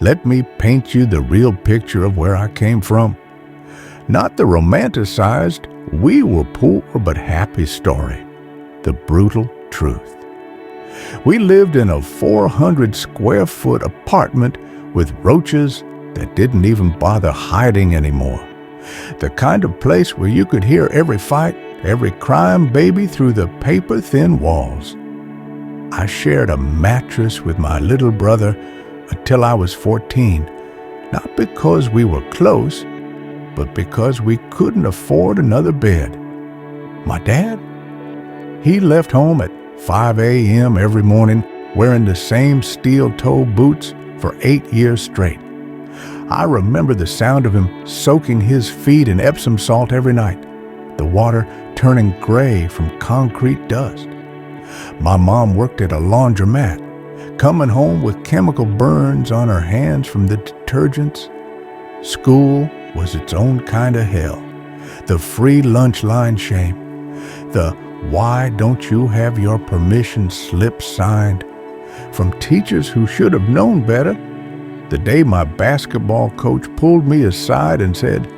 Let me paint you the real picture of where I came from. Not the romanticized, we were poor but happy story. The brutal truth. We lived in a 400 square foot apartment with roaches that didn't even bother hiding anymore. The kind of place where you could hear every fight, every crime baby through the paper-thin walls. I shared a mattress with my little brother until I was 14, not because we were close, but because we couldn't afford another bed. My dad? He left home at 5 a.m. every morning wearing the same steel-toe boots for 8 years straight. I remember the sound of him soaking his feet in Epsom salt every night, the water turning gray from concrete dust. My mom worked at a laundromat, coming home with chemical burns on her hands from the detergents. School was its own kind of hell. The free lunch line shame. The "why don't you have your permission slip" signed from teachers who should have known better. The day my basketball coach pulled me aside and said,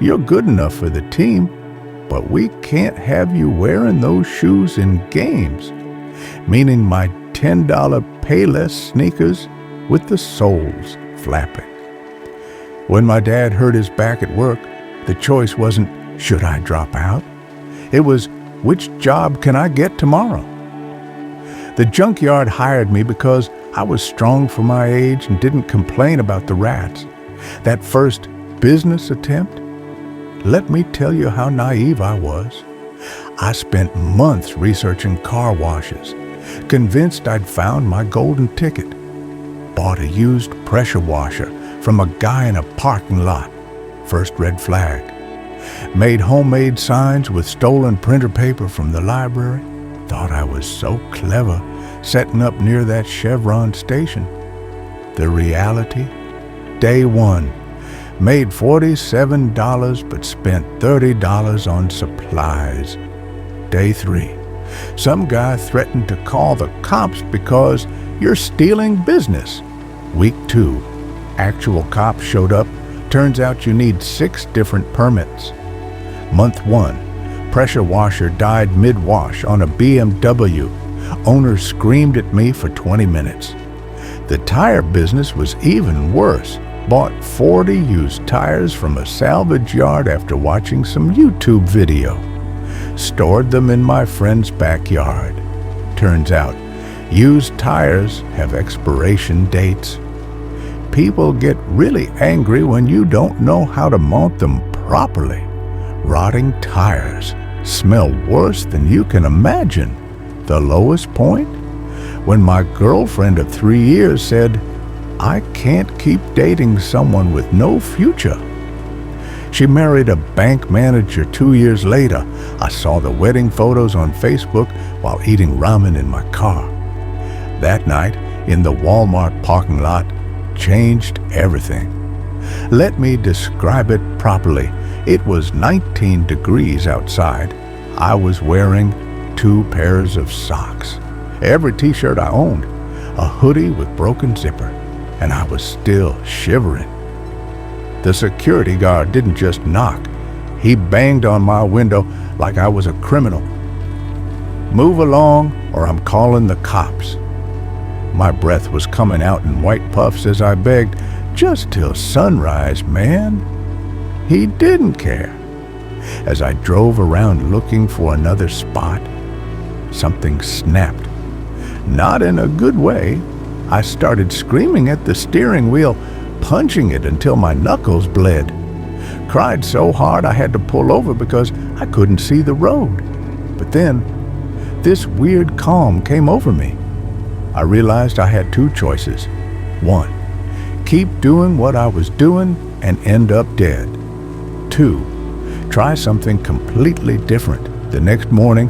"You're good enough for the team, but we can't have you wearing those shoes in games," meaning my $10 Payless sneakers with the soles flapping. When my dad hurt his back at work, the choice wasn't, should I drop out? It was, which job can I get tomorrow? The junkyard hired me because I was strong for my age and didn't complain about the rats. That first business attempt? Let me tell you how naive I was. I spent months researching car washes, convinced I'd found my golden ticket. Bought a used pressure washer from a guy in a parking lot. First red flag. Made homemade signs with stolen printer paper from the library. Thought I was so clever setting up near that Chevron station. The reality? Day one. Made $47 but spent $30 on supplies. Day three. Some guy threatened to call the cops because you're stealing business. Week two. Actual cops showed up. Turns out you need 6 different permits. Month one. Pressure washer died mid-wash on a BMW. Owner screamed at me for 20 minutes. The tire business was even worse. Bought 40 used tires from a salvage yard after watching some YouTube video. Stored them in my friend's backyard. Turns out, used tires have expiration dates. People get really angry when you don't know how to mount them properly. Rotting tires smell worse than you can imagine. The lowest point? When my girlfriend of 3 years said, "I can't keep dating someone with no future." She married a bank manager 2 years later. I saw the wedding photos on Facebook while eating ramen in my car. That night, in the Walmart parking lot, changed everything. Let me describe it properly. It was 19 degrees outside. I was wearing 2 pairs of socks, every t-shirt I owned, a hoodie with broken zipper, and I was still shivering. The security guard didn't just knock. He banged on my window like I was a criminal. "Move along or I'm calling the cops." My breath was coming out in white puffs as I begged, "Just till sunrise, man." He didn't care. As I drove around looking for another spot, something snapped. Not in a good way. I started screaming at the steering wheel, punching it until my knuckles bled. Cried so hard I had to pull over because I couldn't see the road. But then, this weird calm came over me. I realized I had 2 choices. 1, keep doing what I was doing and end up dead. 2, try something completely different. The next morning,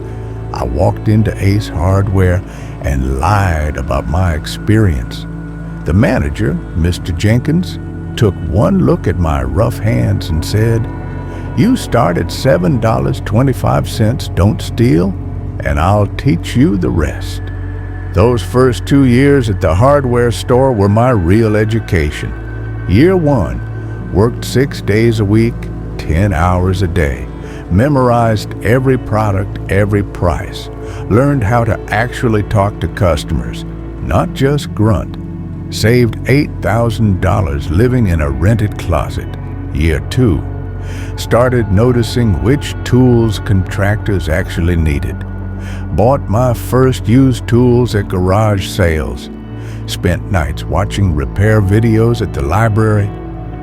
I walked into Ace Hardware and lied about my experience. The manager, Mr. Jenkins, took one look at my rough hands and said, "You start at $7.25, don't steal, and I'll teach you the rest." Those first 2 years at the hardware store were my real education. Year 1, worked 6 days a week, 10 hours a day. Memorized every product, every price. Learned how to actually talk to customers, not just grunt. Saved $8,000 living in a rented closet. Year 2, started noticing which tools contractors actually needed. Bought my first used tools at garage sales. Spent nights watching repair videos at the library.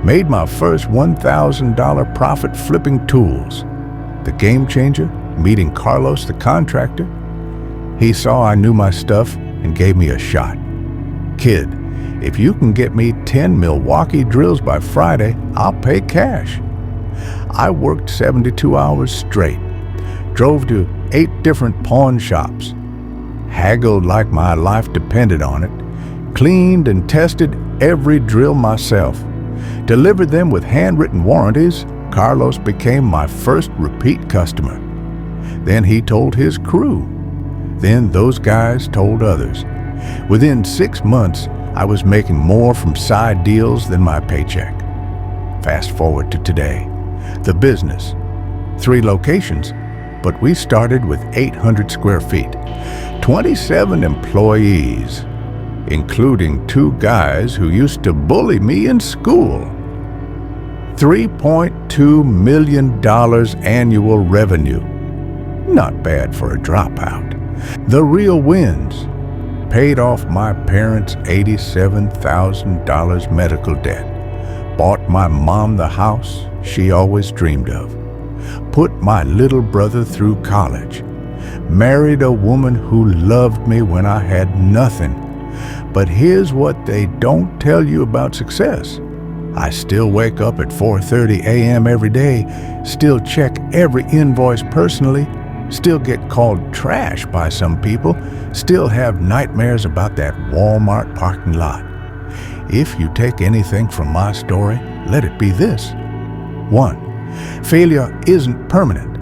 Made my first $1,000 profit flipping tools. The game changer, meeting Carlos the contractor. He saw I knew my stuff and gave me a shot. Kid, if you can get me 10 Milwaukee drills by Friday, I'll pay cash. I worked 72 hours straight. Drove to 8 different pawn shops. Haggled like my life depended on it. Cleaned and tested every drill myself. Delivered them with handwritten warranties. Carlos became my first repeat customer. Then he told his crew. Then those guys told others. Within 6 months, I was making more from side deals than my paycheck. Fast forward to today. The business. 3 locations, but we started with 800 square feet. 27 employees, including 2 guys who used to bully me in school. $3.2 million annual revenue. Not bad for a dropout. The real wins. Paid off my parents' $87,000 medical debt. Bought my mom the house she always dreamed of. Put my little brother through college. Married a woman who loved me when I had nothing. But here's what they don't tell you about success. I still wake up at 4:30 a.m. every day, still check every invoice personally, still get called trash by some people, still have nightmares about that Walmart parking lot. If you take anything from my story, let it be this. 1. Failure isn't permanent.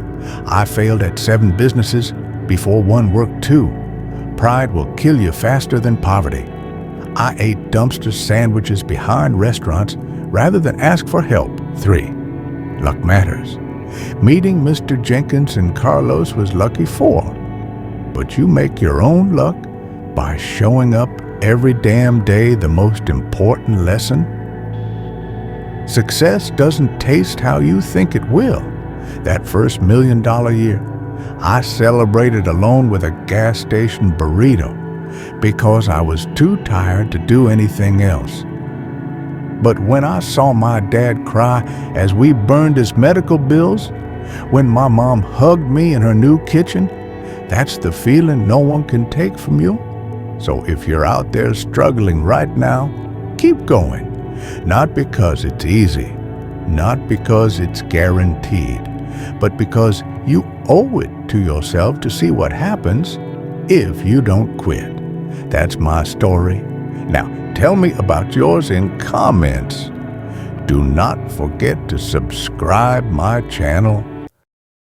I failed at 7 businesses before one worked 2. Pride will kill you faster than poverty. I ate dumpster sandwiches behind restaurants rather than ask for help. 3. Luck matters. Meeting Mr. Jenkins and Carlos was lucky. 4. But you make your own luck by showing up every damn day. The most important lesson. Success doesn't taste how you think it will. That first $1 million year, I celebrated alone with a gas station burrito because I was too tired to do anything else. But when I saw my dad cry as we burned his medical bills, when my mom hugged me in her new kitchen, that's the feeling no one can take from you. So if you're out there struggling right now, keep going. Not because it's easy, not because it's guaranteed, but because you owe it to yourself to see what happens if you don't quit. That's my story. Now, tell me about yours in comments. Do not forget to subscribe my channel